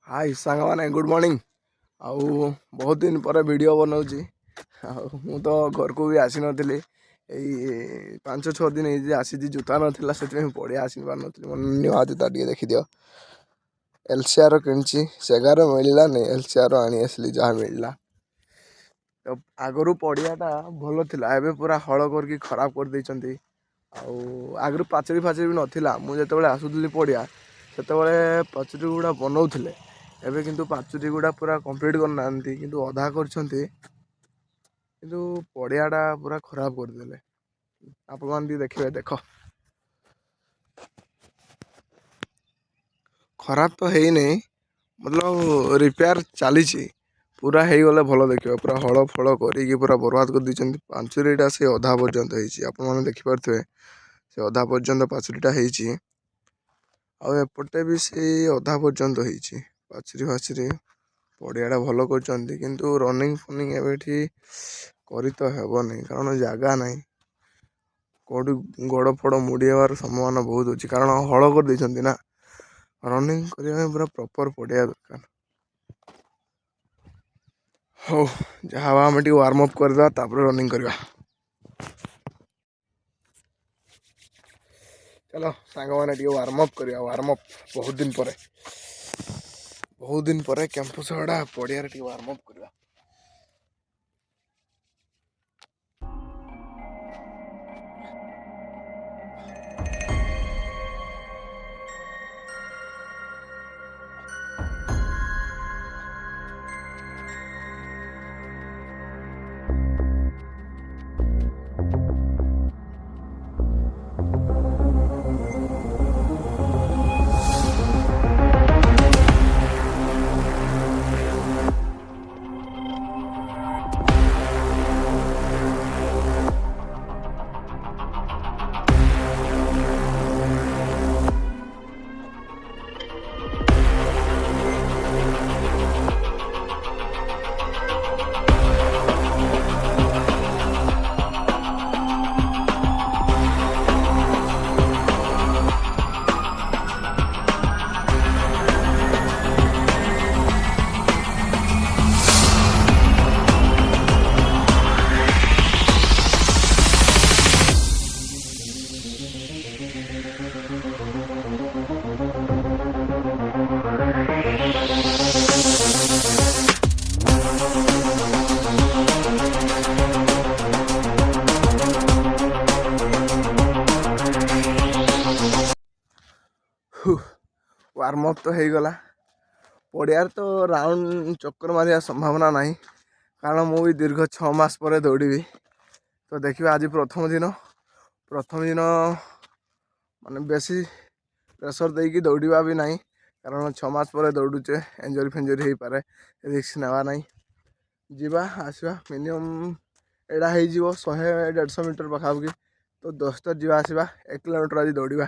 हाय सांगमाने good morning. आउ बहुत दिन पर वीडियो बनाऊँगी। मु तो घर को भी आसी नी यही 5-6 दिन ये आसी जूता नाला से पड़िया आसी पार नी नुआ जूता टे देखी दियो। एलसीआर किणी सेगार मिलला नहीं एलसीआर आनी आसली जहाँ मिलला। तो आगरू पड़ियाटा भल था एवं पूरा हल करके खराब कर देइचंती। आगरू पाचेरी फाचेरी भी नाला मुझे आसुली पड़िया से पाचेरी गुड़ा बनाऊे एवं किंतु पाचेरी गुड़ा पूरा कंप्लीट करना किंतु अधा कर पड़ियाटा पूरा खराब करदे। आप देखिए देख खराब तो है ही नहीं मतलब रिपेयर चली पूरा हो गले भल देखिए पूरा हल फल कर पूरा बर्बाद कर दी। पाचेरीटा से अधा पर्यंत होने देखिपे से अधा पर्यंत पाचेरीटा होपटे भी से अधा पर्यंत हो पाचेरी फाचेरी पड़ियाटा भल कर किंतु रनिंग फनिंग एवं कर तो हेनी कारण जगह ना कौट गोड़ फड़ मुड़ार संभावना बहुत अच्छी कारण हल कर देना ना रनिंग करने पूरा प्रॉपर पड़िया दरकार। हो जहाँ आम वार्म अप करदे रनिंग करवा। चलो सांग मैंने वार्म अप करवा वार्म अप बहुत दिन पर कैंपस गुड़ा पड़िया वार्म अप करवा। वार्म अप तो हो गला पड़ियार तो राउंड चक्कर मारिया संभावना नहीं कारण मुझे दीर्घ 6 मास पर दौड़ी। तो देखिए आज प्रथम दिन माने बेसी प्रेसर देकी दौड़ा भी नहीं कारण 6 मास पर दौड़ुचे इंजरी फेंजरी हो पारे रिस्क नेवा नहीं जीवा आसवा मिनिमम एडा हो 100-150 मीटर पाखापाखि तो 10 तो जीवा आसवा 1 किलोमीटर आज दौड़ा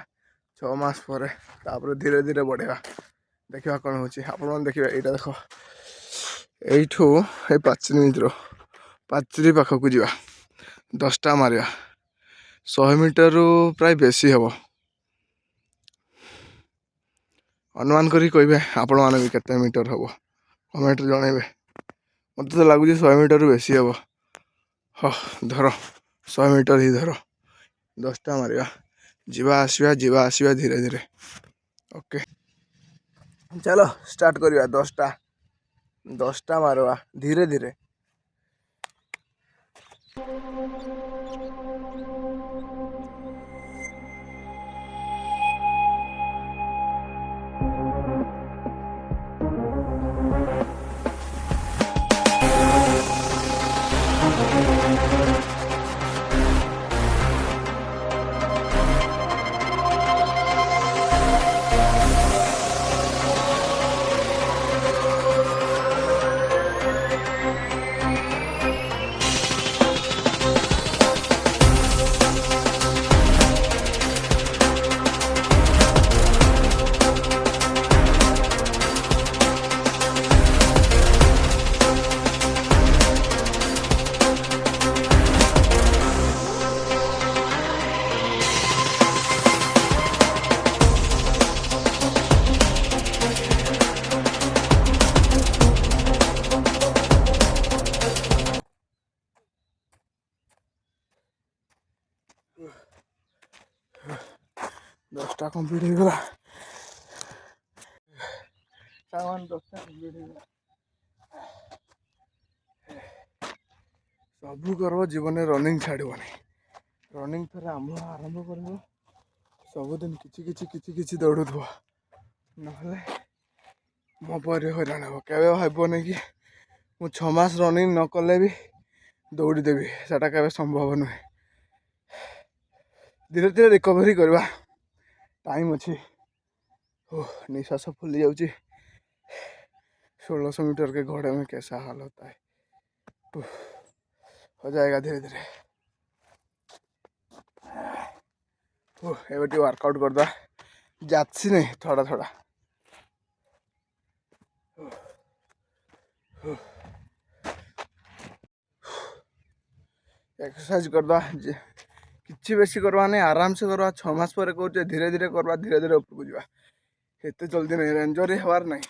6 मास पर तापर धीरे धीरे बढ़ेगा देखा कौन हो देखिए यहाँ देख यू पाचेरी मित्र पाचेरी पाखक जा 10टा मारिया 100 मीटर रु प्राय बेसी हम अनुमान करी कहे आपण मैंने भी केते मीटर हम कमेंट जनइबे मत तो लगुच 100 मीटर रु बेसी हम। हाँ धर 100 मीटर ही धर 10टा मारिया जीवा आसवा धीरे धीरे ओके चलो स्टार्ट करिया 10टा मारवा धीरे धीरे। 10টা କମ୍ପ୍ଲିଟ୍ ହେଇଗଲା। ସାମାନ 10ଟା କମ୍ପ୍ଲିଟ୍ ହେଇଗଲା। ସବୁ କରିବ ଜୀବନରେ ରନିଂ ଛାଡ଼ିବନି। ରନିଂ ଥରେ ଆରମ୍ଭ କରିବ ସବୁଦିନ କିଛି ଦୌଡ଼ୁଥିବ, ନହେଲେ ମୋ ପରେ ହଇରାଣ ହେବ। କେବେ ଭାବିବନି କି ମୁଁ 6 ମାସ ରନିଂ ନ କଲେ ବି ଦୌଡ଼ିଦେବି, ସେଟା କେବେ ସମ୍ଭବ ନୁହେଁ। ଧୀରେ ଧୀରେ ରିକଭରି କରିବା, ଟାଇମ୍ ଅଛି। निश्वास फुली जाऊँगी। 1600 मीटर के घोड़े में कैसा हाल होता है। हो जाएगा धीरे धीरे। ये वर्कआउट करदा जाती नहीं, थोड़ा थोड़ा एक्सरसाइज करदा। किसी बेसी करवा नहीं, आराम से करवा। 6 मास पर कहे धीरे धीरे करवा, धीरे धीरे ऊपर जा। एते जल्दी नहीं, रेंजर ही हबार नहीं।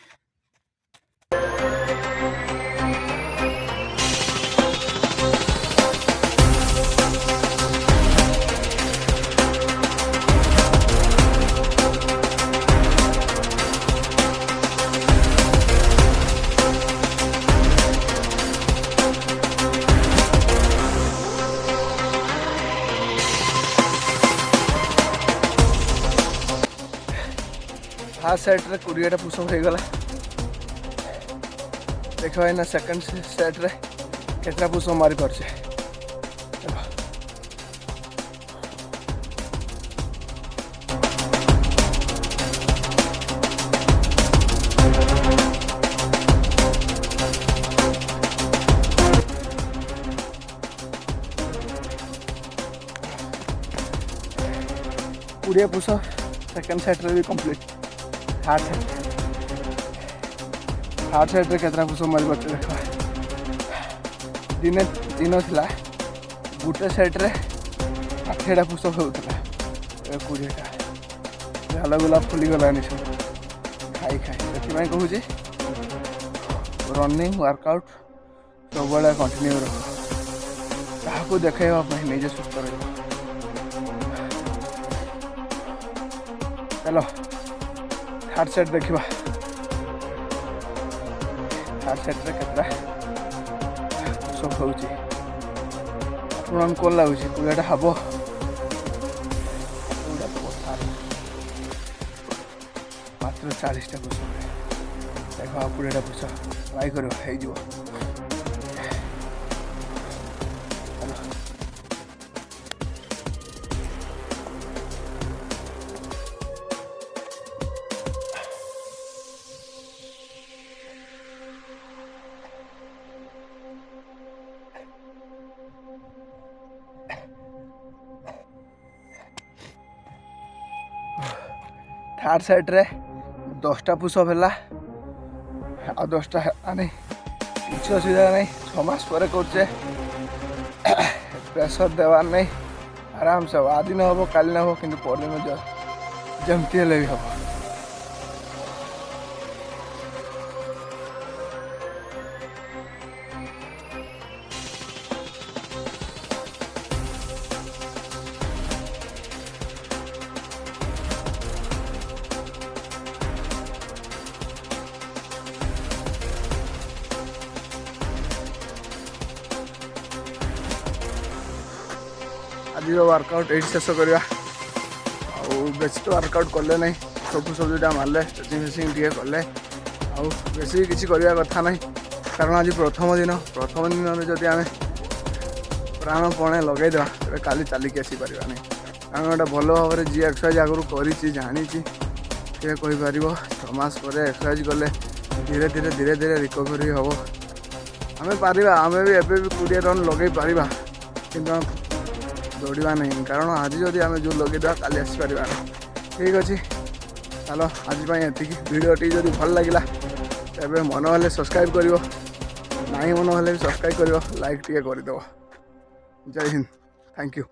फास्ट सेट रे 20टा पुशअप हो गला। देख ना सेकंड सेट रे केतना पुशअप मारी पारछे। पूरे पुशअप सेकंड सेट रे भी कंप्लीट। हार्ड सेट रे केतना पुशअप मारी पारछे देखो। दिन थिला गुटे सेट रे 8टा पुशअप होउतला, 20टा झाला गुला फुली गलानी सब खाई से कहूँ रनिंग वर्कआउट सब बड़े कंटिन्यू रख। क्या देखा निजे सुस्थ रह। चलो थर्ड सेट देखा। थर्ड सेट रे केतना सब होउची आपन कौन लगुच पूरा हम मात्र 40टा पुशअप देख। पूरा पुशअप ट्राई कर हो। थर्ड सेट रे 10टा पुशअप है आ 10टा नहीं, किसी असुविधा नहीं। 6 मास पर करचे, प्रेसर देवार नहीं। आराम से आज न हो काली न हो कि परदिन जमती भी हम। आज वर्कआउट ये शेष करवा। बेसी तो वर्कआउट कले ना, सब दुटा मारे स्ट्रेचिंग फेचिंग टे कले बेसी किसी करवा कथा ना। कारण आज प्रथम दिन जदि आम प्राणपणे लगेदेवा तेरे काली चलिकी आसीपार नहीं। कारण गोटे भल भाव में जी एक्सरसाइज आगुरी कर जानी सी कहीपर 6 मास पर एक्सरसाइज कले धीरे धीरे धीरे धीरे रिकवरी हम। आम पार आम भी एवं भी 20 रन लगे पार कि दौड़ा नहीं। कारण आज जदि आम जो लगेदा काली आसपार नहीं। ठीक अच्छे चलो आज भिडियोटी जदि भल लगे तेज मन हेल्ले सब्सक्राइब कर ना, मन हेल्ले भी सब्सक्राइब कर लाइक टे करदेव। जय हिंद, थैंक यू।